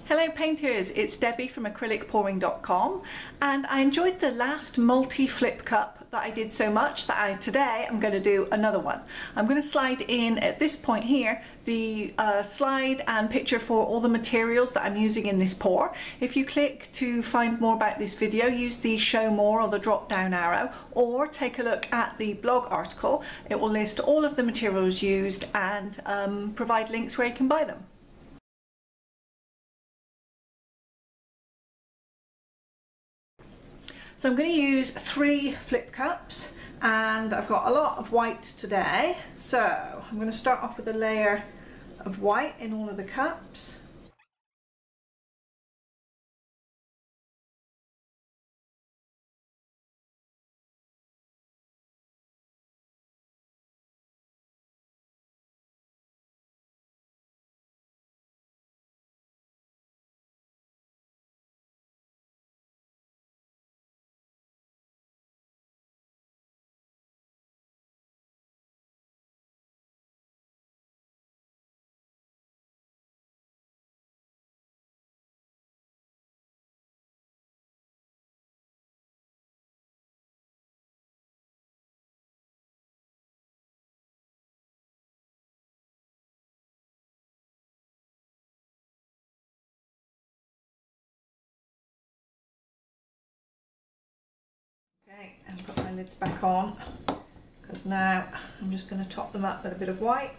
Hello painters, it's Debbie from acrylicpouring.com, and I enjoyed the last multi-flip cup that I did so much that today I'm going to do another one. I'm going to slide in at this point here the slide and picture for all the materials that I'm using in this pour. If you click to find more about this video, use the show more or the drop down arrow, or take a look at the blog article. It will list all of the materials used and provide links where you can buy them. So I'm going to use 3 flip cups, and I've got a lot of white today, so I'm going to start off with a layer of white in all of the cups. Okay, and put my lids back on, because now I'm just going to top them up with a bit of white.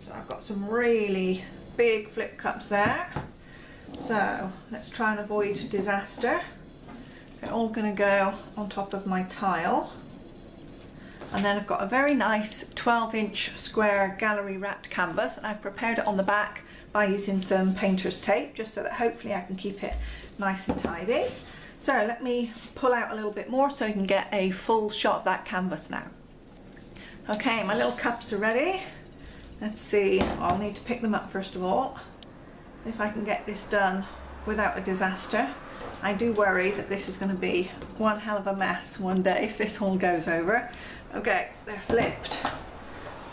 So I've got some really big flip cups there, so let's try and avoid disaster. They're all going to go on top of my tile, and then I've got a very nice 12-inch square gallery wrapped canvas, and I've prepared it on the back by using some painter's tape, just so that hopefully I can keep it nice and tidy. So let me pull out a little bit more so you can get a full shot of that canvas now. Okay, my little cups are ready. Let's see, I'll need to pick them up first of all. See if I can get this done without a disaster. I do worry that this is going to be one hell of a mess one day if this all goes over. Okay, they're flipped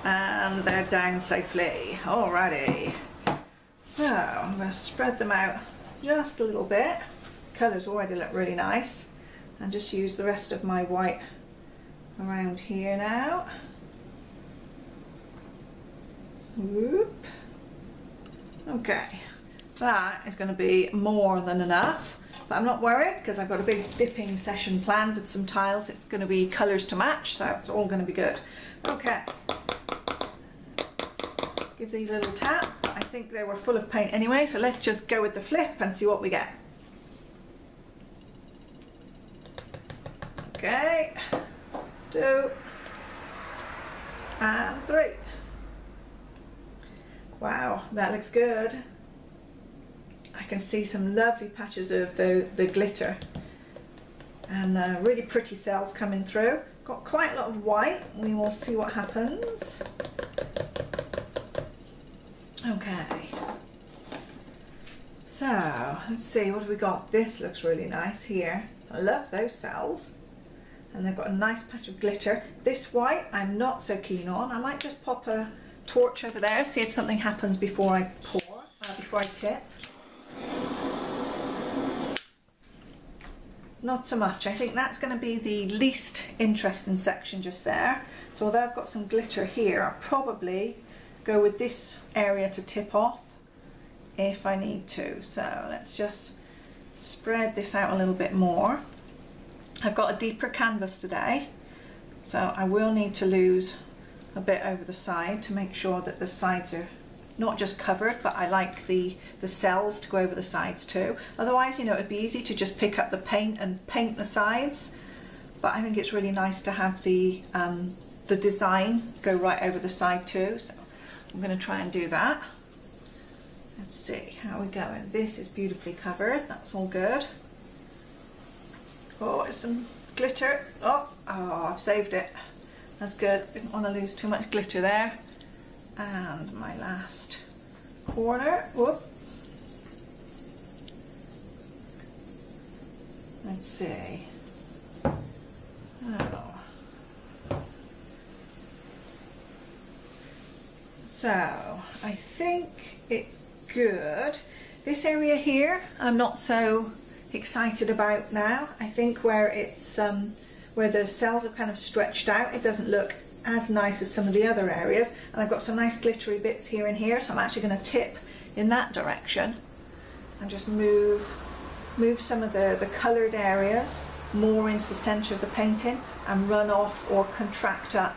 and they're down safely. Alrighty. So I'm going to spread them out just a little bit. Colours already look really nice, and just use the rest of my white around here now. Whoop. Okay, that is going to be more than enough, but I'm not worried because I've got a big dipping session planned with some tiles. It's going to be colours to match, so it's all going to be good. Okay, give these a little tap. I think they were full of paint anyway, so let's just go with the flip and see what we get. Okay, 2 and 3. Wow, that looks good. I can see some lovely patches of the glitter, and really pretty cells coming through. Got quite a lot of white. We will see what happens. Okay, so let's see, what have we got? This looks really nice here. I love those cells. And they've got a nice patch of glitter. This white I'm not so keen on. I might just pop a torch over there, see if something happens before I pour, before I tip. Not so much. I think that's going to be the least interesting section just there. So although I've got some glitter here, I'll probably go with this area to tip off if I need to. So let's just spread this out a little bit more. I've got a deeper canvas today, so I will need to lose a bit over the side to make sure that the sides are not just covered, but I like the cells to go over the sides too. Otherwise, you know, it'd be easy to just pick up the paint and paint the sides, but I think it's really nice to have the design go right over the side too, so I'm going to try and do that. Let's see, how are we going? This is beautifully covered, that's all good. Oh, it's some glitter. Oh, I've saved it. That's good. Didn't want to lose too much glitter there. And my last corner. Whoop. Let's see. Oh. So, I think it's good. This area here, I'm not so excited about now. I think where it's where the cells are kind of stretched out, it doesn't look as nice as some of the other areas. And I've got some nice glittery bits here and here, so I'm actually going to tip in that direction and just move some of the coloured areas more into the centre of the painting and run off or contract up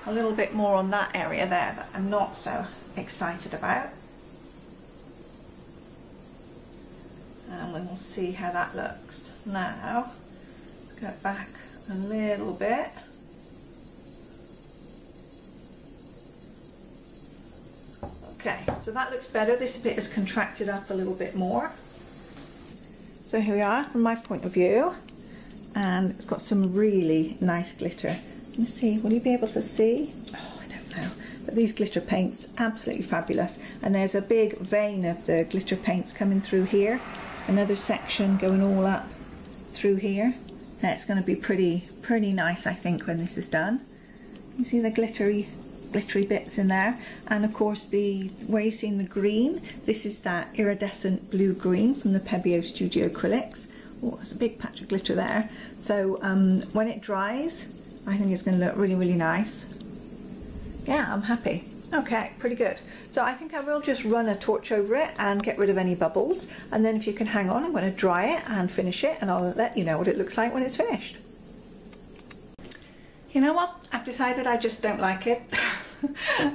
a little bit more on that area there that I'm not so excited about. And we'll see how that looks. Now, let's go back a little bit. Okay, so that looks better. This bit is contracted up a little bit more. So here we are from my point of view, and it's got some really nice glitter. Let me see, will you be able to see? Oh, I don't know. But these glitter paints, absolutely fabulous. And there's a big vein of the glitter paints coming through here. Another section going all up through here. That's going to be pretty nice, I think, when this is done. You see the glittery bits in there, and of course where you've seen the green, this is that iridescent blue green from the Pebeo Studio Acrylics. Oh, there's a big patch of glitter there. So when it dries, I think it's going to look really nice. Yeah, I'm happy. Okay, pretty good. So I think I will just run a torch over it and get rid of any bubbles, and then if you can hang on, I'm going to dry it and finish it, and I'll let you know what it looks like when it's finished. You know what? I've decided I just don't like it.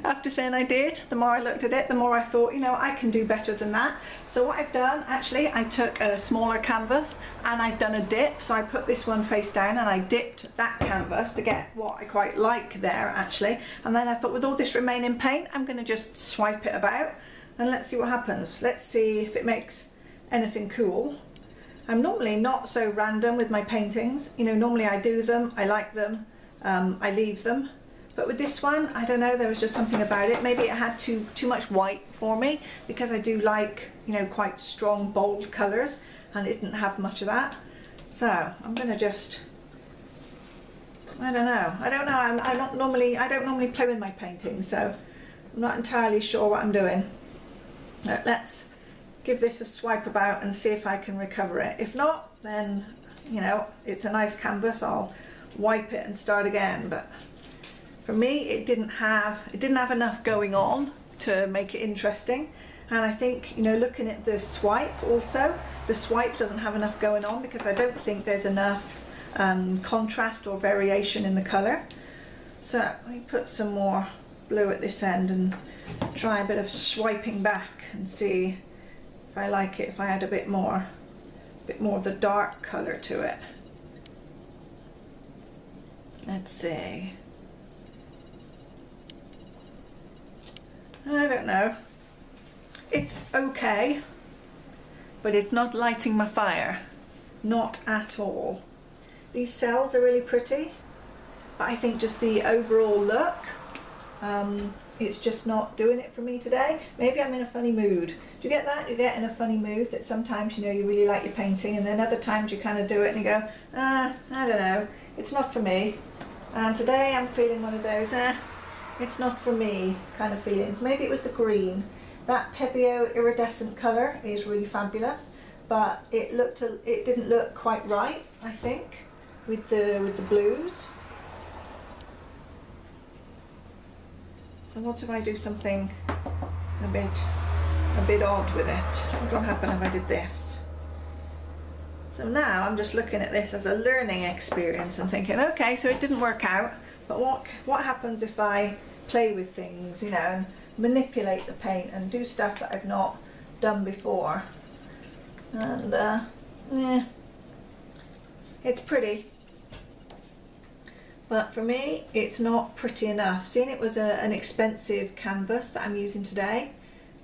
After saying I did, the more I looked at it, the more I thought, you know, I can do better than that. So what I've done, actually, I took a smaller canvas and I've done a dip. So I put this one face down and I dipped that canvas to get what I quite like there, actually. And then I thought, with all this remaining paint, I'm going to just swipe it about and let's see what happens. Let's see if it makes anything cool. I'm normally not so random with my paintings. You know, normally I do them, I like them, I leave them. But with this one, I don't know, there was just something about it. Maybe it had too much white for me, because I do like, you know, quite strong, bold colours, and it didn't have much of that. So I'm going to just, I don't know. I don't normally play with my paintings, so I'm not entirely sure what I'm doing. Let's give this a swipe about and see if I can recover it. If not, then, you know, it's a nice canvas. I'll wipe it and start again. But for me, it didn't have enough going on to make it interesting. And I think, you know, looking at the swipe also, the swipe doesn't have enough going on, because I don't think there's enough contrast or variation in the colour. So let me put some more blue at this end and try a bit of swiping back and see if I like it, if I add a bit more of the dark colour to it. Let's see. I don't know. It's okay, but it's not lighting my fire. Not at all. These cells are really pretty, but I think just the overall look, it's just not doing it for me today. Maybe I'm in a funny mood. Do you get that? You get in a funny mood that sometimes, you know, you really like your painting, and then other times you kind of do it and you go, I don't know, it's not for me. And today I'm feeling one of those, it's not for me kind of feelings. Maybe it was the green. That Pebeo iridescent colour is really fabulous, but it didn't look quite right, I think, with the blues. So what if I do something a bit odd with it? What will happen if I did this? So now I'm just looking at this as a learning experience and thinking, okay, so it didn't work out, but what happens if I play with things, you know, and manipulate the paint and do stuff that I've not done before? And it's pretty, but for me it's not pretty enough. Seeing it was an expensive canvas that I'm using today,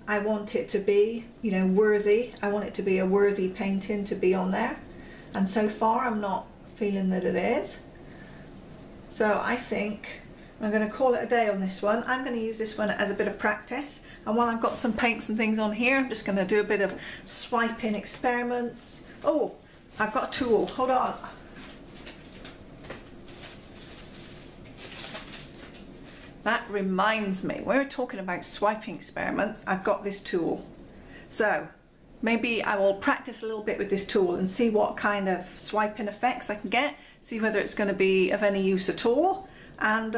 I want it to be, you know, worthy. I want it to be a worthy painting to be on there, and so far I'm not feeling that it is. So I think I'm going to call it a day on this one. I'm going to use this one as a bit of practice, and while I've got some paints and things on here, I'm just going to do a bit of swiping experiments. Oh, I've got a tool, hold on. That reminds me, we're talking about swiping experiments, I've got this tool. So maybe I will practice a little bit with this tool and see what kind of swiping effects I can get, see whether it's going to be of any use at all, and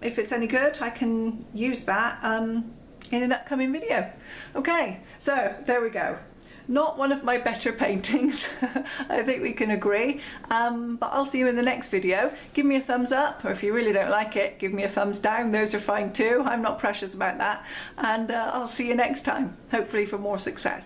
if it's any good I can use that in an upcoming video. Okay, so there we go. Not one of my better paintings, I think we can agree, but I'll see you in the next video. Give me a thumbs up, or if you really don't like it, give me a thumbs down. Those are fine too. I'm not precious about that, and I'll see you next time, hopefully for more success.